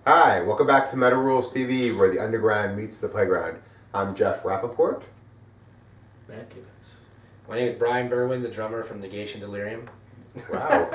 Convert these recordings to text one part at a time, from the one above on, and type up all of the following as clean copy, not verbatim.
Hi, welcome back to Metal Rules TV, where the underground meets the playground. I'm Jeff Rappaport. Matt Gibbons. My name is Brian Berwin, the drummer from Negation Delirium. Wow.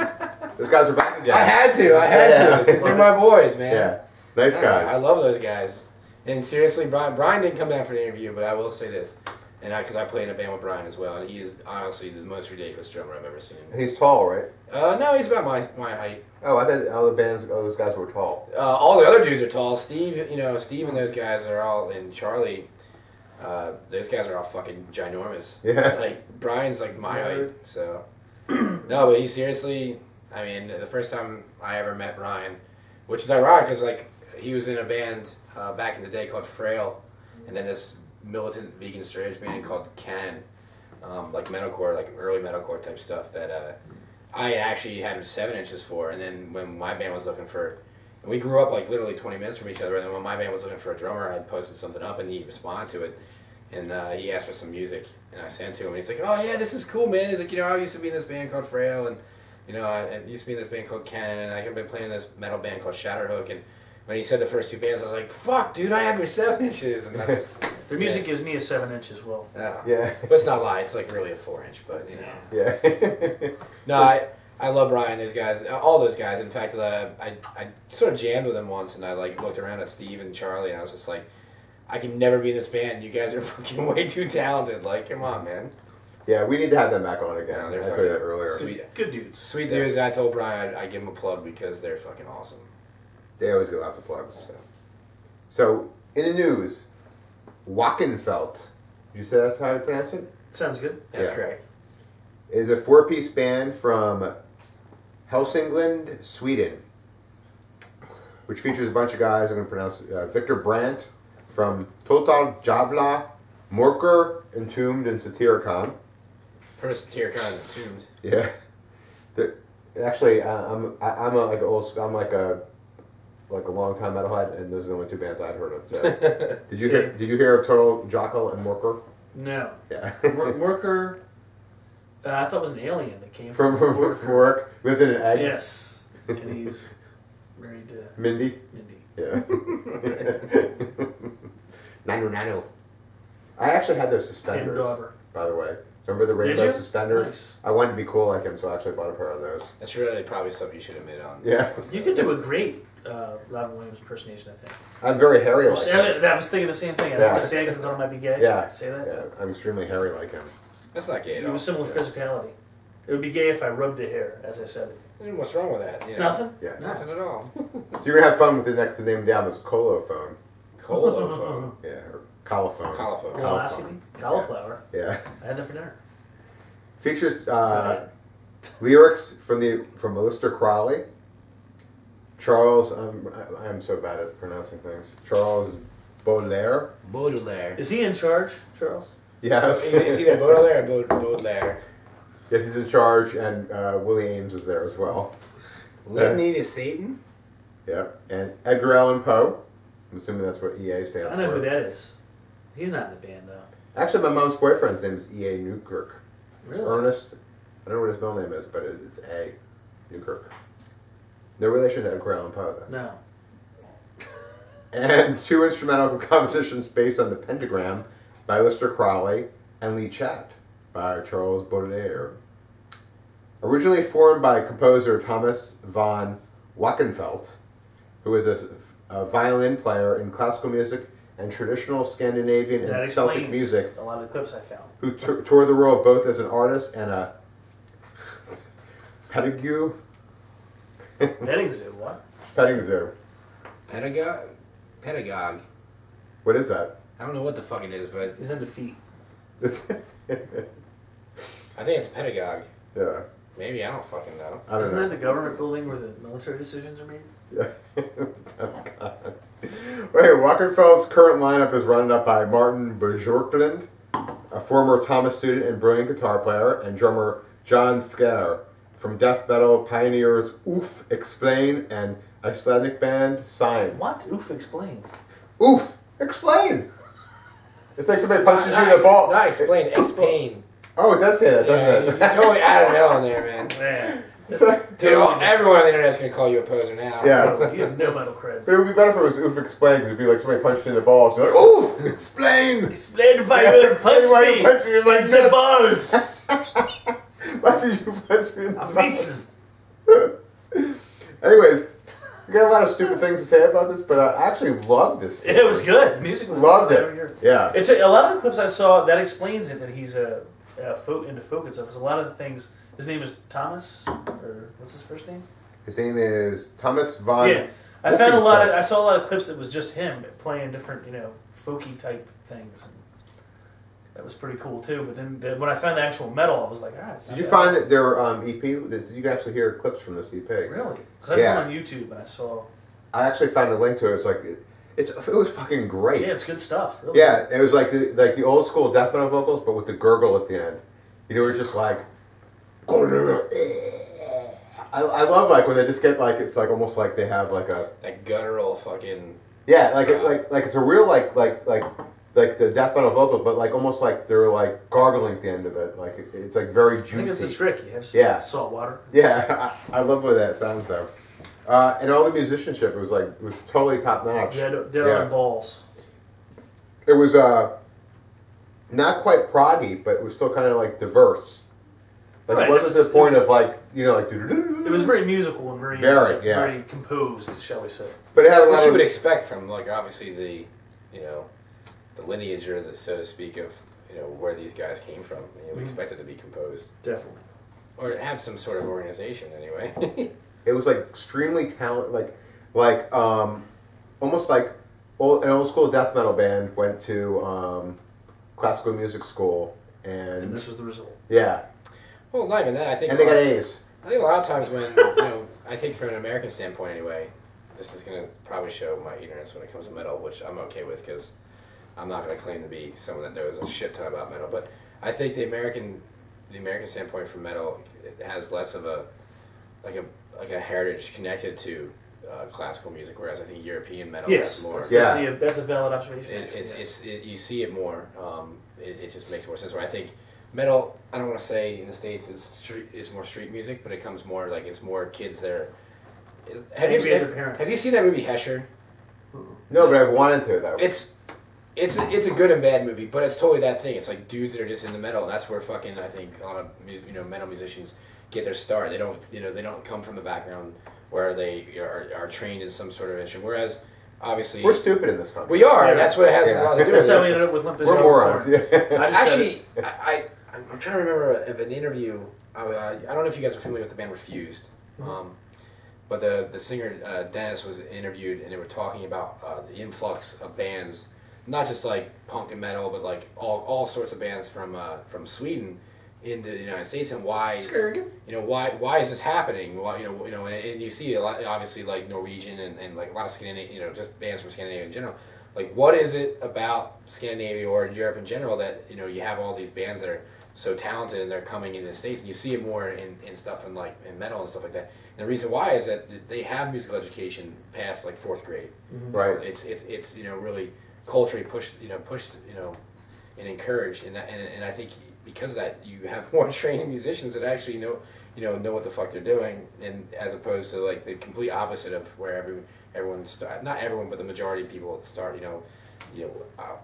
Those guys are back again. I had to, because they're my boys, man. Yeah, nice guys. I love those guys. And seriously, Brian didn't come down for the interview, but I will say this. And because I play in a band with Brian as well, and he is honestly the most ridiculous drummer I've ever seen. He's tall, right? No, he's about my height. Oh, I thought all those guys were tall. All the other dudes are tall. Steve and those guys are all, and Charlie, those guys are all fucking ginormous. Yeah. Like, Brian's like my height, so. No, but he seriously, I mean, the first time I ever met Brian, which is ironic because, like, he was in a band back in the day called Frail, and then this militant vegan straight edge band called Canon, like metalcore, like early metalcore type stuff that I actually had 7 inches for. And then when my band was looking for, and we grew up like literally 20 minutes from each other, and then when my band was looking for a drummer, I posted something up and he responded to it, and he asked for some music, and I sent to him, and he's like, "Oh yeah, this is cool, man." He's like, "I used to be in this band called Frail, and I used to be in this band called Canon, and I have been playing in this metal band called Shatterhook." And when he said the first 2 bands, I was like, "Fuck, dude, I have your 7 inches." And that's, Their music gives me a 7 inch as well. Yeah. But it's not lie. It's like really a 4 inch, but Yeah. No, I love Brian. Those guys, all those guys. In fact, I sort of jammed with them once, and I like looked around at Steve and Charlie, and I was just like, I can never be in this band. You guys are fucking way too talented. Like, come on, man. Yeah, we need to have them back on again. No, they're I told you that earlier. Sweet. Good dudes. Sweet dudes. I told Brian I give them a plug because they're fucking awesome. They always get lots of plugs. So in the news, Wachenfeldt, you say that's how you pronounce it? Sounds good. That's correct. Is a 4-piece band from Helsingland, Sweden, which features a bunch of guys. I'm going to pronounce Victor Brandt from Total Javla, Morker, Entombed, and Satyricon. First Satyricon is Entombed. Yeah. Actually, I'm like a long time metalhead, and those are the only 2 bands I'd heard of. So. Did you hear of Total Jockle and Morker? No. Yeah. Morker, I thought it was an alien that came from work, lived in an egg. Yes. And he's married to Mindy. Yeah. Nano. I actually had those suspenders, by the way. Remember the rainbow suspenders? Nice. I wanted to be cool like him, so I actually bought a pair of those. That's really probably something you should admit on. Yeah. You could do a great Robin Williams impersonation, I think. I'm very hairy like him. I was thinking the same thing. I didn't want to say it because I thought it might be gay. Yeah. Say that? Yeah, I'm extremely hairy like him. That's not gay at all. You have a similar physicality. It would be gay if I rubbed the hair, as I said. What's wrong with that? Nothing? Yeah. Nothing at all. So you're going to have fun with the next name down is Colophon. Colophon. Yeah, or Colophon. Colophon. Cauliflower. Yeah. I had that for dinner. Features lyrics from Aleister Crowley. Charles, I'm so bad at pronouncing things. Charles Baudelaire. Baudelaire. Is he in charge, Charles? Yes. Is either Baudelaire or Baudelaire? Yes, he's in charge, and Willie Ames is there as well. Litany To Satan? Yeah, and Edgar Allan Poe. I'm assuming that's what EA stands for. I know who that is. He's not in the band, though. Actually, my mom's boyfriend's name is E.A. Newkirk. Really? It's Ernest. I don't know what his middle name is, but it's A. Newkirk. No relation to Edgar Allan Poe, though. No. And 2 instrumental compositions based on the Pentagram by Aleister Crowley and Lee Chat by Charles Baudelaire. Originally formed by composer Thomas von Wachenfeldt, who is a violin player in classical music and traditional Scandinavian and Celtic music. A lot of the clips I found. Who toured the world both as an artist and a pedagogue. Petting zoo, what? Petting zoo. Pedagogue. What is that? I don't know what the fuck it is, but He's into feet. I think it's pedagogue. Yeah. Maybe, I don't fucking know. Isn't that the government building where the military decisions are made? Yeah. Oh, God. Wait, Wachenfeldt's current lineup is run up by Martin Bjorklund, a former Thomas student and brilliant guitar player, and drummer John Skare from death metal pioneers Oof Explain and Icelandic band Zines. What? Oof, explain. Oof Explain! It's like somebody punches you in the ball. Not explain, explain. Oh, it does say that, doesn't it? You totally added an L in there, man. Man. Dude, everyone on the internet is going to call you a poser now. Yeah. You have no metal cred. But it would be better if it was oof explain, because it'd be like somebody punched you in the balls. You're like, oof, explain! Explain why you punch why me you punch me in in the balls. Why did you punch me in the I'm balls? Anyways, I got a lot of stupid things to say about this, but I actually love this. It was good. The music was Loved good. it. Yeah. It's a lot of the clips I saw that explains it, that he's into folk and stuff. Because a lot of the things, his name is Thomas, or what's his first name? His name is Thomas von. Yeah, I found a lot. I saw a lot of clips that was just him playing different, folky type things. And that was pretty cool too. But then when I found the actual metal, I was like, all right. Did you find that their EP? Did you actually hear clips from this EP? Really? Because I saw it on YouTube and I saw. I actually found a link to it. It's like it was fucking great. Yeah, it's good stuff. Really. Yeah, it was like the old school death metal vocals, but with the gurgle at the end. It's just like. I love like when they just get like it's like almost like they have like a that guttural fucking. Yeah, like it's a real like the death metal vocal, but like almost like they're like gargling at the end of it. Like it's like very juicy. I think that's the trick. You have some salt water. Yeah, I love the way that sounds though. And all the musicianship was totally top notch. Dead on balls. It was not quite proggy, but it was still kind of like diverse. Like right, it wasn't to the point of like like. It was very musical and very composed, shall we say? But it had a lot what of you would expect from like obviously the the lineage or the so to speak of where these guys came from. We expect it to be composed. Definitely. Or have some sort of organization anyway. It was like extremely talented, like almost like an old school death metal band went to classical music school, and this was the result. Yeah. Well, not even that. I think. And they got A's. I think a lot of times when I think from an American standpoint anyway, this is gonna probably show my ignorance when it comes to metal, which I'm okay with because I'm not gonna claim to be someone that knows a shit ton about metal. But I think the American standpoint for metal, it has less of a heritage connected to classical music, whereas I think European metal has more. That's a valid observation. You see it more. It just makes more sense. Where I think metal, I don't want to say in the States is more street music, but it comes more like it's more kids there. Have you seen that movie Hesher? No, but I've wanted to though. It's a good and bad movie, but it's totally that thing. It's like dudes that are just into metal. And that's where fucking I think a lot of metal musicians get their start. They don't come from a background where they are trained in some sort of instrument. Whereas obviously we're stupid in this country. We are. That's what it has a lot to do with. That's how we ended up with Limp Bizkit. We're morons. Yeah. I'm trying to remember of an interview. I don't know if you guys are familiar with the band Refused, but the singer Dennis was interviewed, and they were talking about the influx of bands, not just like punk and metal, but like all sorts of bands from Sweden into the United States, and why why is this happening? Why, and you see a lot, obviously, like Norwegian and like a lot of Scandinavian, just bands from Scandinavia in general. Like, what is it about Scandinavia or in Europe in general that you have all these bands that are so talented and they're coming into the States, and you see it more in stuff in metal and stuff like that. And the reason why is that they have musical education past like 4th grade. Right. It's really culturally pushed and encouraged, and I think because of that you have more trained musicians that actually know what the fuck they're doing, and as opposed to like the complete opposite of where everyone's not everyone but the majority of people start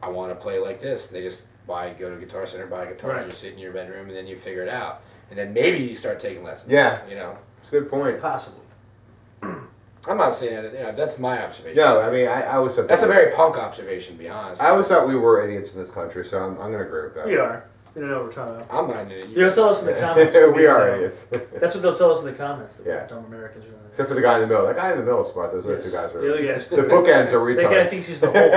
I want to play like this. They just go to Guitar Center, buy a guitar, and you sit in your bedroom, and then you figure it out, and then maybe you start taking lessons. Yeah, it's a good point. Possibly. I'm not saying that. That's my observation. No, I mean I always thought that's a very punk observation, to be honest. I always thought we were idiots in this country, so I'm going to agree with that. We are. We don't know what we're talking about. I'm not an idiot. They'll tell us in the comments. We are idiots. That's what they'll tell us in the comments. That dumb Americans are. Except for the guy in the middle. That guy in the middle is smart. Those other two guys are. The bookends are retards. That guy thinks he's the Hulk.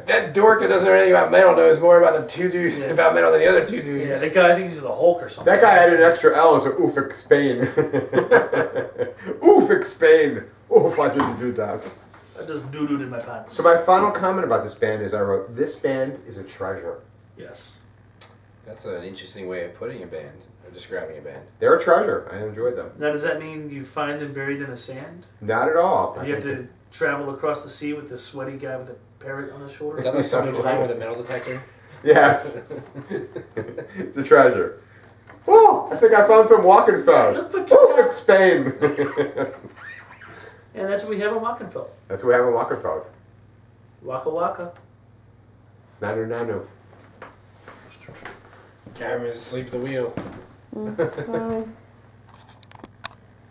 That dork that doesn't know anything about metal knows more about the two dudes about metal than the other two dudes. Yeah, that guy thinks he's the Hulk or something. That guy added an extra L into oof Spain. Oof Spain. Oof, why did you do that? I just doo-dooed in my pants. So my final comment about this band is I wrote, this band is a treasure. Yes. That's an interesting way of putting a band, or describing a band. They're a treasure. I enjoyed them. Now, does that mean you find them buried in the sand? Not at all. You have to travel across the sea with this sweaty guy with a parrot on his shoulder? Is that like somebody flying with a metal detector? Yes. It's a treasure. Oh, I think I found some Wachenfeldt. Oof, EXPAIN. And that's what we have in Wachenfeldt. That's what we have in Wachenfeldt. Waka waka. Nanu nanu. Cameron's asleep at the wheel.